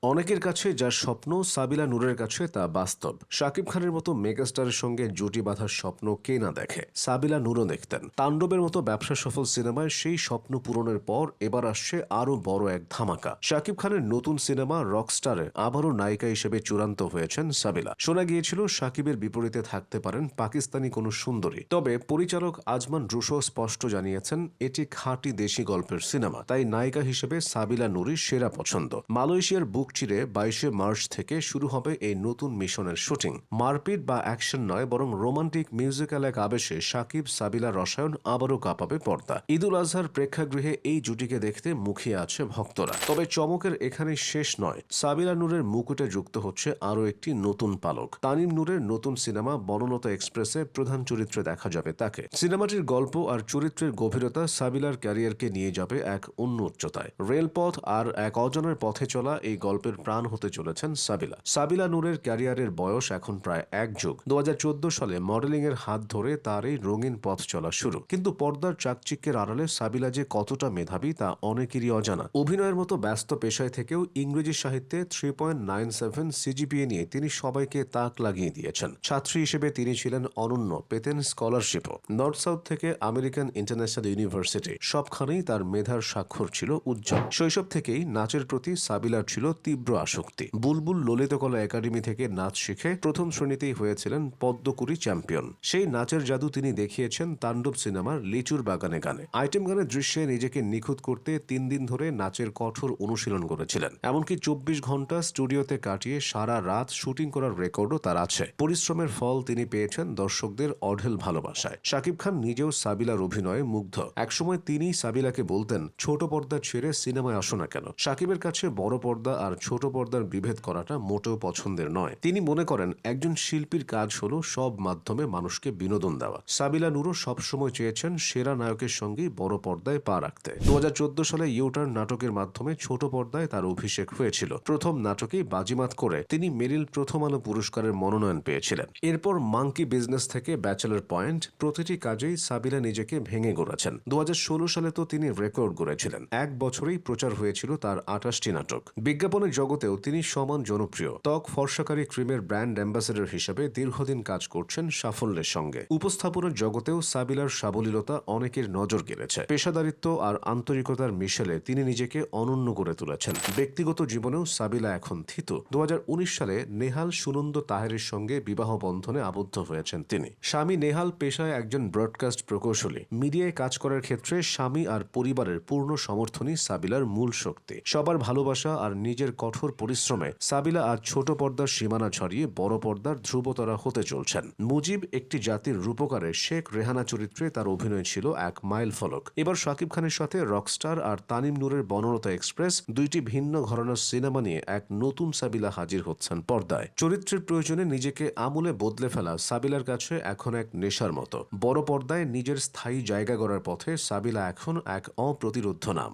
অনেকের কাছে যার স্বপ্ন, সাবিলা নূরের কাছে তা বাস্তব। শাকিব খানের মতো মেগাস্টারের সঙ্গে জুটি বাঁধার স্বপ্ন কে না দেখে, সাবিলা নূরও দেখতেন। তাণ্ডবের মতো ব্যবসা সফল সিনেমায় সেই স্বপ্ন পূরণের পর এবার আসছে আরও বড় এক ধামাকা। শাকিব খানের নতুন সিনেমা রকস্টারে আবারও নায়িকা হিসেবে চূড়ান্ত হয়েছেন সাবিলা। শোনা গিয়েছিল শাকিবের বিপরীতে থাকতে পারেন পাকিস্তানি কোনো সুন্দরী, তবে পরিচালক আজমান রুশো স্পষ্ট জানিয়েছেন এটি খাঁটি দেশি গল্পের সিনেমা, তাই নায়িকা হিসেবে সাবিলা নূরই সেরা পছন্দ। মালয়েশিয়ার বুক চিরে 22 মার্চ থেকে শুরু হবে এই নতুন মিশনের শুটিং। মারপিট বা অ্যাকশন নয়, বরং রোমান্টিক মিউজিক্যাল এক আবেশে শাকিব সাবিলা রসায়ন আবারও কাঁপাবে পর্দা। ঈদুল আজহার প্রেক্ষাগৃহে এই জুটিকে দেখতে মুখিয়ে আছে ভক্তরা। তবে চমকের এখানেই শেষ নয়, সাবিলা নূরের মুকুটে যুক্ত হচ্ছে আরও একটি নতুন পালক। তানিম নূরের নতুন সিনেমা বনলতা এক্সপ্রেসে প্রধান চরিত্রে দেখা যাবে তাকে। সিনেমাটির গল্প আর চরিত্রের গভীরতা সাবিলার ক্যারিয়ারকে নিয়ে যাবে এক অন্য উচ্চতায়। রেলপথ আর এক অজানার পথে চলা এই গল্পের প্রাণ হতে চলেছেন সাবিলা। সাবিলা নূরের ক্যারিয়ারের বয়স এখন প্রায় এক যুগ। 2014 সালে মডেলিং এর হাত ধরে তার এই রঙিন পথ চলা শুরু, কিন্তু পর্দার চাকচিক্যের আড়ালে সাবিলা যে কতটা মেধাবী তা অনেকেরই অজানা। অভিনয়ের মতো ব্যস্ত পেশায় থেকেও ইংরেজি সাহিত্যে 3.97 সিজিপিএ নিয়ে তিনি সবাইকে তাক লাগিয়ে দিয়েছেন। ছাত্রী হিসেবে তিনি ছিলেন অনন্য, পেতেন স্কলারশিপও। নর্থ সাউথ থেকে আমেরিকান ইন্টারন্যাশনাল ইউনিভার্সিটি, সবখানেই তার মেধার স্বাক্ষর ছিল উজ্জ্বল। শৈশব থেকেই নাচের প্রতি সাবিলার ছিল তীব্র আসক্তি। বুলবুল ললিতকলা একাডেমি থেকে নাচ শিখে প্রথম শ্রেণীতেই হয়েছিলেন পদ্মকুড়ি চ্যাম্পিয়ন। সেই নাচের জাদু তিনি দেখিয়েছেন তাণ্ডব সিনেমার লিচুর বাগানে গানে। আইটেম গানের দৃশ্যে নিজেকে নিখুঁত করতে 3 দিন ধরে নাচের কঠোর অনুশীলন করেছিলেন। এমনকি 24 ঘন্টা স্টুডিওতে কাটিয়ে সারা রাত শুটিং করার রেকর্ডও তার আছে। পরিশ্রমের ফল তিনি পেয়েছেন দর্শকদের অঢেল ভালোবাসায়। শাকিব খান নিজেও সাবিলার অভিনয়ে মুগ্ধ। একসময় তিনি সাবিলাকে বলতেন, ছোট পর্দা ছেড়ে সিনেমায় আসো না কেন। শাকিবের কাছে বড় পর্দা আর ছোট পর্দার বিভেদ করাটা মোটেও পছন্দের নয়। তিনি মনে করেন একজন শিল্পীর কাজ হলো সব মাধ্যমে মানুষকে বিনোদন দেওয়া। সাবিলা নূরও সবসময় চেয়েছেন সেরা নায়কের সঙ্গেই বড় পর্দায় পা রাখতে। 2014 সালে ইউটার্ন নাটকের মাধ্যমে ছোট পর্দায় তার অভিষেক হয়েছিল। প্রথম নাটকেই বাজিমাত করে তিনি মেরিল প্রথম আলো পুরস্কারের মনোনয়ন পেয়েছিলেন। এরপর মাঙ্কি বিজনেস থেকে ব্যাচেলর পয়েন্ট, প্রতিটি কাজেই সাবিলা নিজেকে ভেঙে গড়েছেন। 2016 সালে তো তিনি রেকর্ড গড়েছিলেন। এক বছরেই প্রচার হয়েছিল তার 28টি নাটক। বিজ্ঞাপনের জগতেও তিনি সমান জনপ্রিয়। ত্বক ফর্সাকারী ক্রিমের ব্র্যান্ড অ্যাম্বাসেডর হিসেবে দীর্ঘদিন কাজ করছেন সাফল্যের সঙ্গে। উপস্থাপনের জগতেও সাবিলার সাবলীলতা অনেকের নজর কেড়েছে। পেশাদারিত্ব আর আন্তরিকতার মিশেলে তিনি নিজেকে অনন্য করে তুলেছেন। ব্যক্তিগত জীবনেও সাবিলা এখন থিতু। 2019 সালে নেহাল সুনন্দ তাহেরের সঙ্গে বিবাহ বন্ধনে আবদ্ধ হয়েছেন তিনি। স্বামী নেহাল পেশায় একজন ব্রডকাস্ট প্রকৌশলী। মিডিয়ায় কাজ করার ক্ষেত্রে স্বামী আর পরিবারের পূর্ণ সমর্থনই সাবিলার মূল শক্তি। সবার ভালোবাসা আর নিজের কঠোর পরিশ্রমে সাবিলা আজ ছোট পর্দার সীমানা ছড়িয়ে বড় পর্দার ধ্রুবতারা হতে চলছেন। মুজিব, একটি জাতির রূপকারে শেখ রেহানা চরিত্রে তার অভিনয় ছিল এক মাইল ফলক। এবার শাকিব খানের সাথে রকস্টার আর তানিম নূরের বনলতা এক্সপ্রেস, দুইটি ভিন্ন ঘরানার সিনেমা নিয়ে এক নতুন সাবিলা হাজির হচ্ছেন পর্দায়। চরিত্রের প্রয়োজনে নিজেকে আমূলে বদলে ফেলা সাবিলার কাছে এখন এক নেশার মতো। বড় পর্দায় নিজের স্থায়ী জায়গা গড়ার পথে সাবিলা এখন এক অপ্রতিরোধ্য নাম।